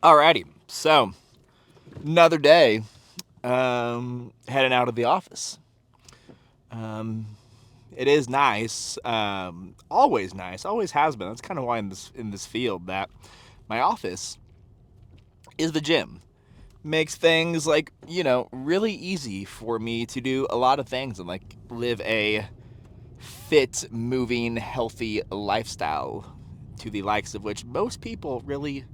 Alrighty, so another day, heading out of the office. Um, it is nice, always nice, always has been. That's kind of why in this field that my office is the gym. Makes things really easy for me to do a lot of things and live a fit, moving, healthy lifestyle to the likes of which most people really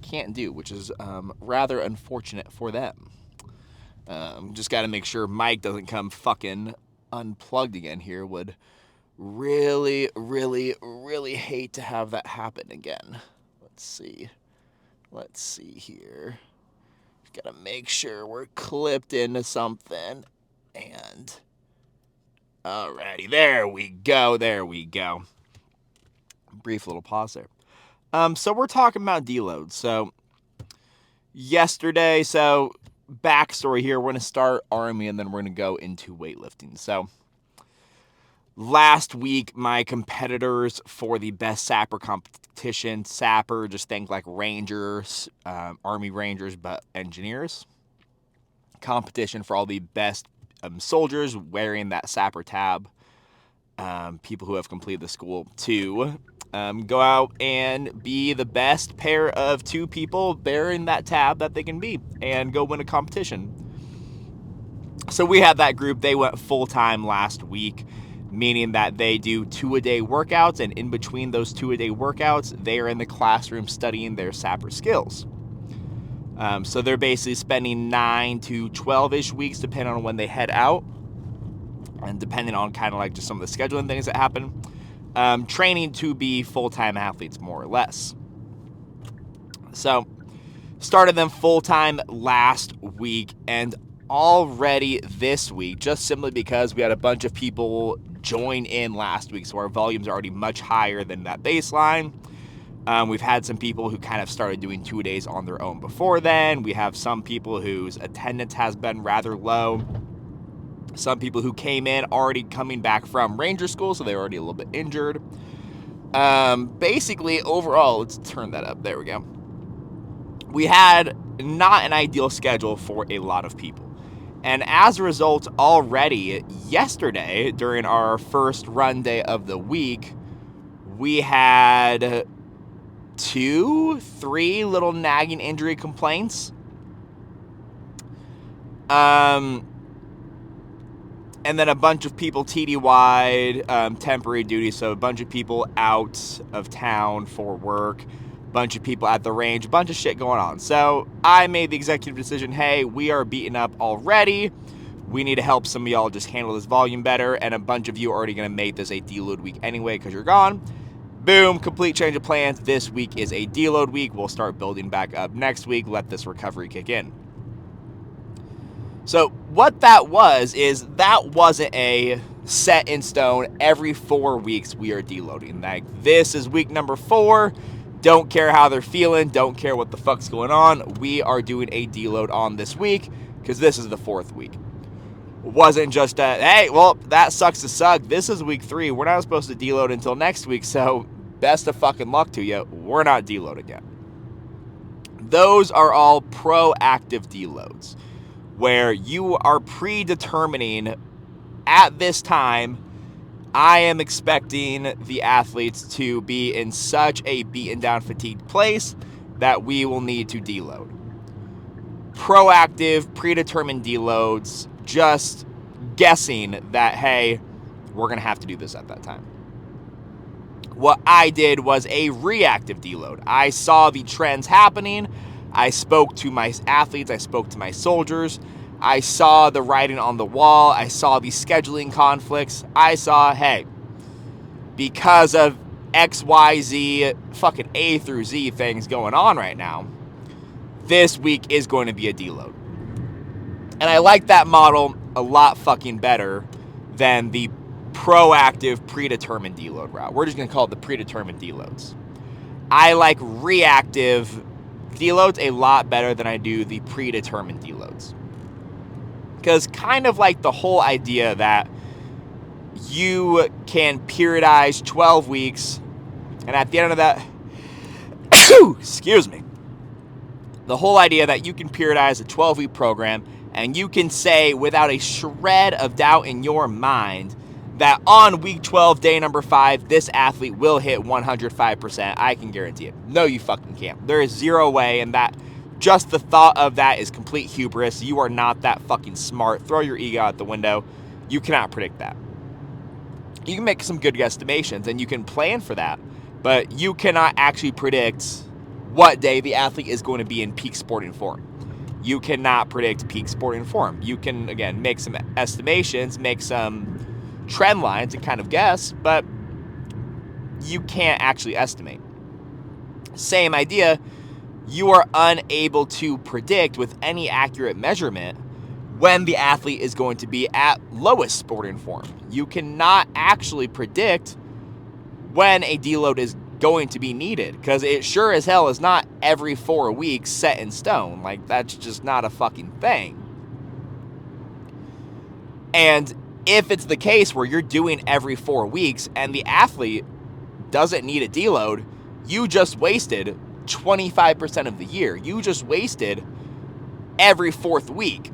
can't do, which is rather unfortunate for them. Just got to make sure Mike doesn't come fucking unplugged again here. Would really, really, really hate to have that happen again. Let's see. Let's see here. Got to make sure we're clipped into something. And alrighty, there we go. There we go. Brief little pause there. So we're talking about deloads. So yesterday, backstory here, we're going to start Army and then we're going to go into weightlifting. So last week, my competitors for the best sapper competition, sapper, just think like Rangers, Army Rangers, but engineers, competition for all the best soldiers wearing that sapper tab, people who have completed the school to go out and be the best pair of two people bearing that tab that they can be and go win a competition. So we had that group. They went full-time last week, meaning that they do 2-a-day workouts, and in between those 2-a-day workouts, they are in the classroom studying their sapper skills. So they're basically spending 9 to 12-ish weeks, depending on when they head out, and depending on kind of like just some of the scheduling things that happen, training to be full-time athletes, more or less. So started them full-time last week, and already this week, just simply because we had a bunch of people join in last week, so our volumes are already much higher than that baseline. We've had some people who kind of started doing 2-a-days on their own before then. We have some people whose attendance has been rather low. Some people who came in already coming back from Ranger School, so they were already a little bit injured. Basically, overall, let's turn that up. There we go. We had not an ideal schedule for a lot of people. And as a result, already yesterday, during our first run day of the week, we had 2-3 little nagging injury complaints. And then a bunch of people TD-wide, temporary duty, so a bunch of people out of town for work, bunch of people at the range, a bunch of shit going on. So I made the executive decision, hey, we are beaten up already. We need to help some of y'all just handle this volume better, and a bunch of you are already going to make this a deload week anyway because you're gone. Boom, complete change of plans. This week is a deload week. We'll start building back up next week, let this recovery kick in. So what that was is that wasn't a set in stone, every 4 weeks we are deloading. Like, this is week number 4. Don't care how they're feeling. Don't care what the fuck's going on. We are doing a deload on this week because this is the 4th week. It wasn't just a, hey, well, that sucks to suck. This is week 3. We're not supposed to deload until next week, so best of fucking luck to you. We're not deloading yet. Those are all proactive deloads, where you are predetermining at this time, I am expecting the athletes to be in such a beaten down, fatigued place that we will need to deload. Proactive, predetermined deloads, just guessing that, hey, we're going to have to do this at that time. What I did was a reactive deload. I saw the trends happening. I spoke to my athletes. I spoke to my soldiers. I saw the writing on the wall. I saw the scheduling conflicts. I saw, hey, because of X, Y, Z, fucking A through Z things going on right now, this week is going to be a deload. And I like that model a lot fucking better than the proactive, predetermined deload route. We're just going to call it the predetermined deloads. I like reactive deloads a lot better than I do the predetermined deloads. Because kind of like the whole idea that you can periodize 12 weeks, and at the end of that, excuse me, The whole idea that you can periodize a 12-week program and you can say without a shred of doubt in your mind that on week 12, day number 5, this athlete will hit 105%. I can guarantee it. No, you fucking can't. There is zero way, and that just the thought of that is complete hubris. You are not that fucking smart. Throw your ego out the window. You cannot predict that. You can make some good guesstimations and you can plan for that, but you cannot actually predict what day the athlete is going to be in peak sporting form. You cannot predict peak sporting form. You can, again, make some estimations, make some trend lines and kind of guess, but you can't actually estimate. Same idea, you are unable to predict with any accurate measurement when the athlete is going to be at lowest sporting form. You cannot actually predict when a deload is going to be needed, because it sure as hell is not every 4 weeks set in stone. Like, that's just not a fucking thing. And if it's the case where you're doing every 4 weeks and the athlete doesn't need a deload, you just wasted 25% of the year. You just wasted every 4th week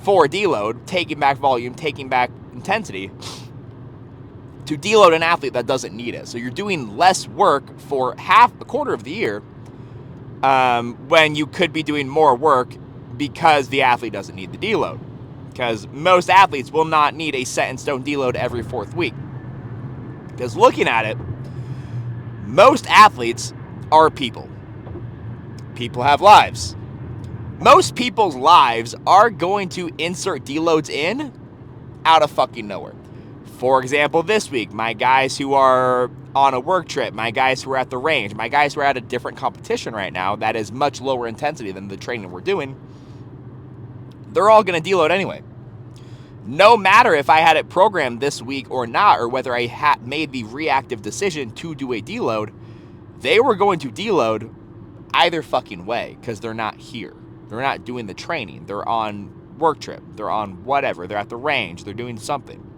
for deload, taking back volume, taking back intensity, to deload an athlete that doesn't need it. So you're doing less work for a quarter of the year when you could be doing more work because the athlete doesn't need the deload. Because most athletes will not need a set-in-stone deload every 4th week. Because looking at it, most athletes are people. People have lives. Most people's lives are going to insert deloads in out of fucking nowhere. For example, this week, my guys who are on a work trip, my guys who are at the range, my guys who are at a different competition right now that is much lower intensity than the training we're doing, they're all going to deload anyway. No matter if I had it programmed this week or not, or whether I had made the reactive decision to do a deload, they were going to deload either fucking way because they're not here. They're not doing the training. They're on work trip. They're on whatever. They're at the range. They're doing something.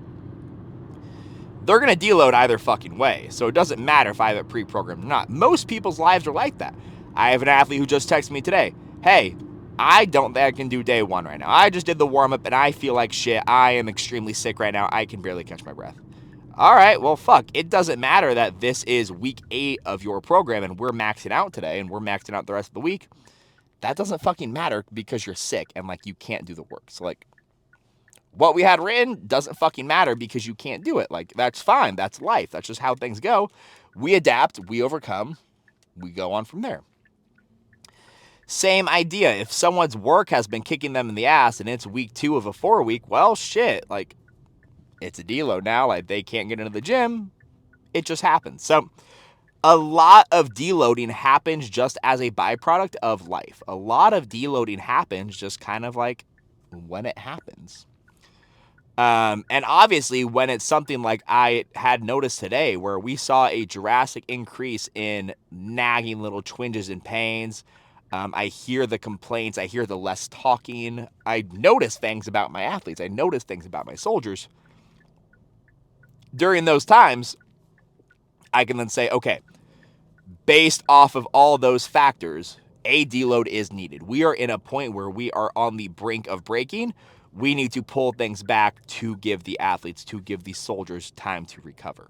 They're going to deload either fucking way. So it doesn't matter if I have it pre-programmed or not. Most people's lives are like that. I have an athlete who just texted me today. Hey, I don't think I can do day 1 right now. I just did the warm-up and I feel like shit. I am extremely sick right now. I can barely catch my breath. All right, well, fuck. It doesn't matter that this is week 8 of your program and we're maxing out today and we're maxing out the rest of the week. That doesn't fucking matter because you're sick and, like, you can't do the work. So, like, what we had written doesn't fucking matter because you can't do it. Like, that's fine. That's life. That's just how things go. We adapt. We overcome. We go on from there. Same idea. If someone's work has been kicking them in the ass and it's week 2 of a 4-week, well, shit. Like, it's a deload now. Like, they can't get into the gym. It just happens. So, a lot of deloading happens just as a byproduct of life. A lot of deloading happens just kind of like when it happens. And obviously, when it's something like I had noticed today, where we saw a drastic increase in nagging little twinges and pains, I hear the complaints, I hear the less talking, I notice things about my athletes, I notice things about my soldiers. During those times, I can then say, okay, based off of all those factors, a deload is needed. We are in a point where we are on the brink of breaking. We need to pull things back to give the athletes, to give the soldiers time to recover.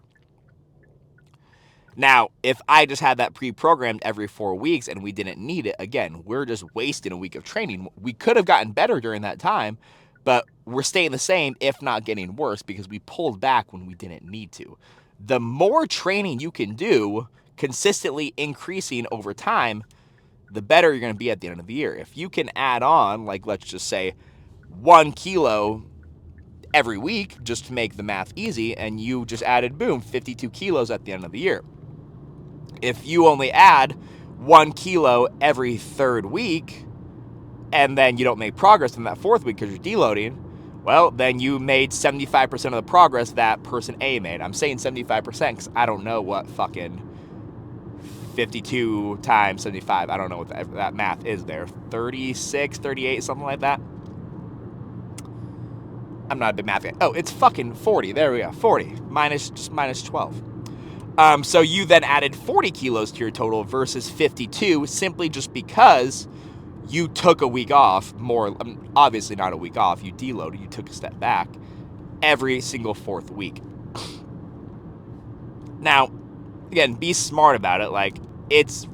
Now, if I just had that pre-programmed every 4 weeks and we didn't need it, again, we're just wasting a week of training. We could have gotten better during that time, but we're staying the same, if not getting worse, because we pulled back when we didn't need to. The more training you can do, consistently increasing over time, the better you're going to be at the end of the year. If you can add on, like, let's just say 1 kilo every week, just to make the math easy, and you just added, boom, 52 kilos at the end of the year. If you only add 1 kilo every 3rd week, and then you don't make progress in that 4th week because you're deloading, well, then you made 75% of the progress that person A made. I'm saying 75% because I don't know what fucking 52 times 75, I don't know what that math is there. 36, 38, something like that. I'm not a big math guy. Oh, it's fucking 40. There we go. 40 minus 12. So you then added 40 kilos to your total versus 52 simply just because you took a week off, obviously not a week off, you deloaded, you took a step back every single fourth week. Now, again, be smart about it. Like, it's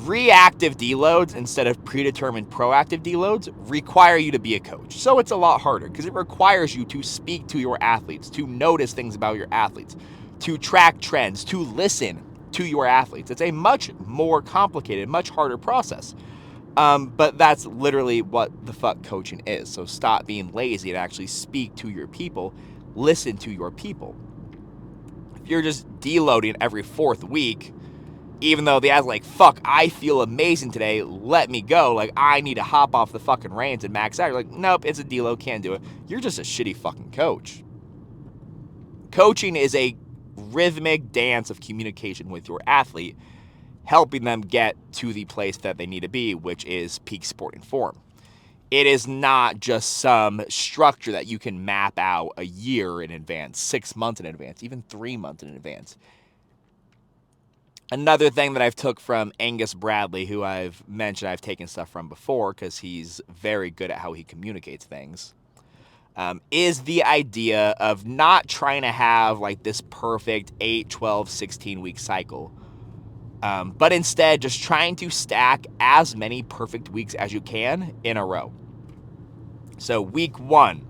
reactive deloads instead of predetermined proactive deloads require you to be a coach. So it's a lot harder because it requires you to speak to your athletes, to notice things about your athletes, to track trends, to listen to your athletes. It's a much more complicated, much harder process. But that's literally what the fuck coaching is. So stop being lazy and actually speak to your people, listen to your people. If you're just deloading every fourth week, even though the athlete's like, fuck, I feel amazing today, let me go. Like, I need to hop off the fucking reins and max out. You're like, nope, it's a deload, can't do it. You're just a shitty fucking coach. Coaching is a rhythmic dance of communication with your athlete, helping them get to the place that they need to be, which is peak sporting form. It is not just some structure that you can map out a year in advance, 6 months in advance, even 3 months in advance. Another thing that I've took from Angus Bradley, who I've mentioned I've taken stuff from before because he's very good at how he communicates things, is the idea of not trying to have like this perfect 8, 12, 16-week cycle, but instead just trying to stack as many perfect weeks as you can in a row. So week 1,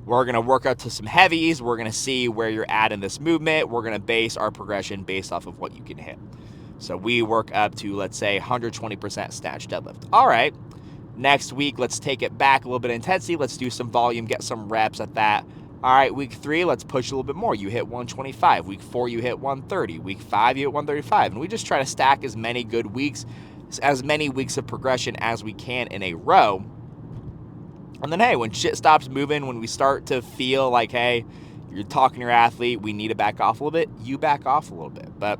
we're going to work out to some heavies. We're going to see where you're at in this movement. We're going to base our progression based off of what you can hit. So we work up to, let's say, 120% snatch deadlift. All right. Next week, let's take it back a little bit of intensity. Let's do some volume, get some reps at that. All right, week 3, let's push a little bit more. You hit 125. Week 4, you hit 130. Week 5, you hit 135. And we just try to stack as many good weeks, as many weeks of progression as we can in a row. And then, hey, when shit stops moving, when we start to feel like, hey, you're talking to your athlete, we need to back off a little bit, you back off a little bit. But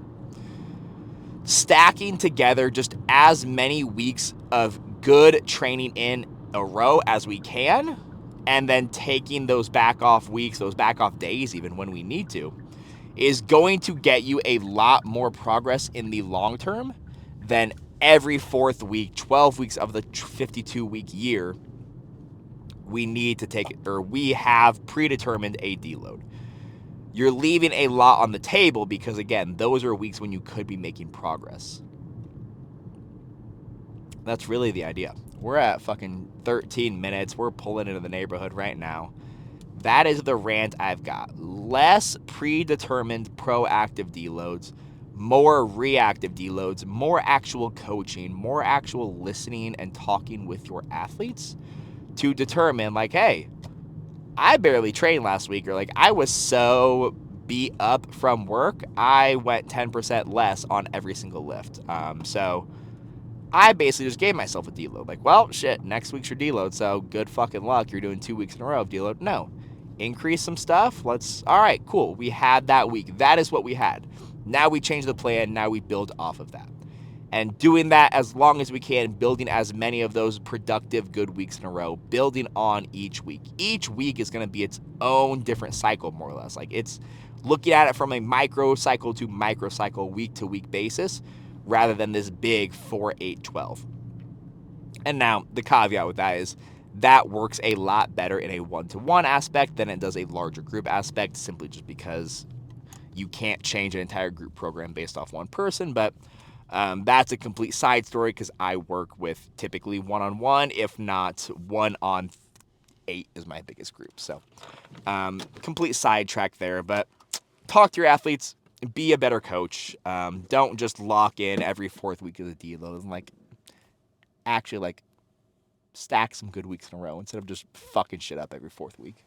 stacking together just as many weeks of good training in a row as we can, and then taking those back off weeks, those back off days even when we need to, is going to get you a lot more progress in the long term than every fourth week, 12 weeks of the 52-week year, we need to take it, or we have predetermined a deload. You're leaving a lot on the table because, again, those are weeks when you could be making progress. That's really the idea. We're at fucking 13 minutes. We're pulling into the neighborhood right now. That is the rant I've got. Less predetermined proactive deloads, more reactive deloads, more actual coaching, more actual listening and talking with your athletes to determine, like, hey, I barely trained last week, or like, I was so beat up from work, I went 10% less on every single lift. So I basically just gave myself a deload. Like, well, shit, next week's your deload, so good fucking luck. You're doing 2 weeks in a row of deload. No. Increase some stuff. All right, cool. We had that week. That is what we had. Now we change the plan. Now we build off of that. And doing that as long as we can, building as many of those productive good weeks in a row, building on each week. Each week is going to be its own different cycle, more or less. Like, it's looking at it from a micro cycle to micro cycle, week to week basis, rather than this big 4, 8, 12. And now the caveat with that is that works a lot better in a one-to-one aspect than it does a larger group aspect, simply just because you can't change an entire group program based off one person. But that's a complete side story because I work with typically one-on-one, if not 1-on-8 is my biggest group. So complete sidetrack there. But talk to your athletes, be a better coach. Don't just lock in every fourth week of the deload. Like, actually, like, stack some good weeks in a row instead of just fucking shit up every fourth week.